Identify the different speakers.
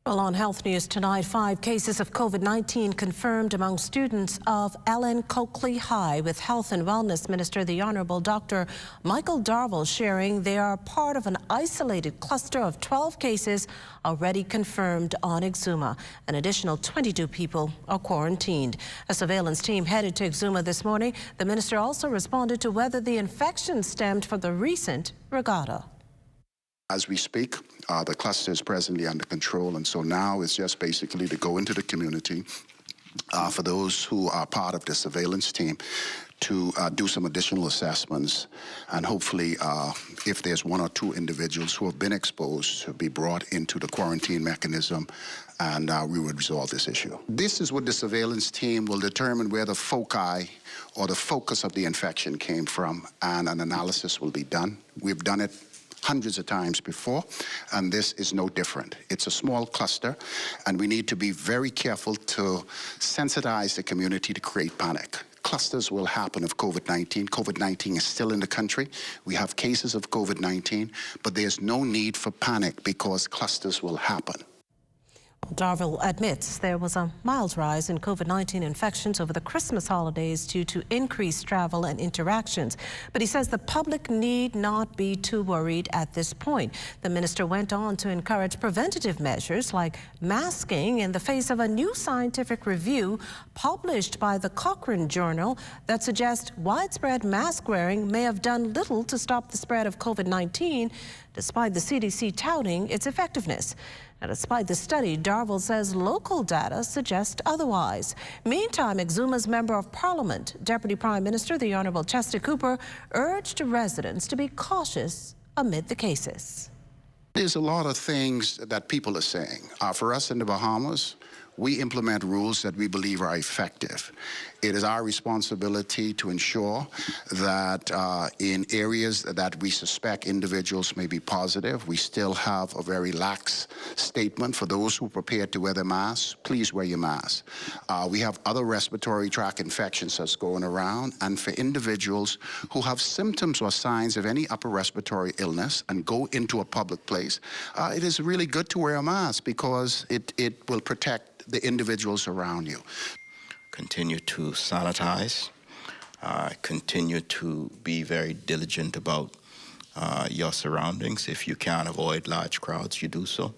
Speaker 1: Well, on health news tonight, 5 cases of COVID-19 confirmed among students of LN Coakley High, with Health and Wellness Minister, the Honourable Dr. Michael Darville, sharing they are part of an isolated cluster of 12 cases already confirmed on Exuma. An additional 22 people are quarantined. A surveillance team headed to Exuma this morning. The minister also responded to whether the infection stemmed from the recent regatta.
Speaker 2: As we speak, the cluster is presently under control, and so now it's just basically to go into the community for those who are part of the surveillance team to do some additional assessments, and hopefully if there's 1 or 2 individuals who have been exposed, to be brought into the quarantine mechanism, and we would resolve this issue. This is what the surveillance team will determine where the foci or the focus of the infection came from, and an analysis will be done. We've done it hundreds of times before, and this is no different. It's a small cluster, and we need to be very careful to sensitize the community to create panic. Clusters will happen of COVID-19. COVID-19 is still in the country. We have cases of COVID-19, but there's no need for panic because clusters will happen.
Speaker 1: Darville admits there was a mild rise in COVID-19 infections over the Christmas holidays due to increased travel and interactions. But he says the public need not be too worried at this point. The minister went on to encourage preventative measures like masking in the face of a new scientific review published by the Cochrane Journal that suggests widespread mask wearing may have done little to stop the spread of COVID-19, despite the CDC touting its effectiveness. Now, despite the study, Darville says local data suggest otherwise. Meantime, Exuma's Member of Parliament, Deputy Prime Minister, the Honourable Chester Cooper, urged residents to be cautious amid the cases.
Speaker 2: There's a lot of things that people are saying. For us in the Bahamas, we implement rules that we believe are effective. It is our responsibility to ensure that in areas that we suspect individuals may be positive, we still have a very lax statement for those who are prepared to wear the mask. Please wear your mask. We have other respiratory tract infections that's going around, and for individuals who have symptoms or signs of any upper respiratory illness and go into a public place, it is really good to wear a mask because it will protect the individuals around you.
Speaker 3: Continue to sanitize, continue to be very diligent about your surroundings. If you can avoid large crowds, you do so.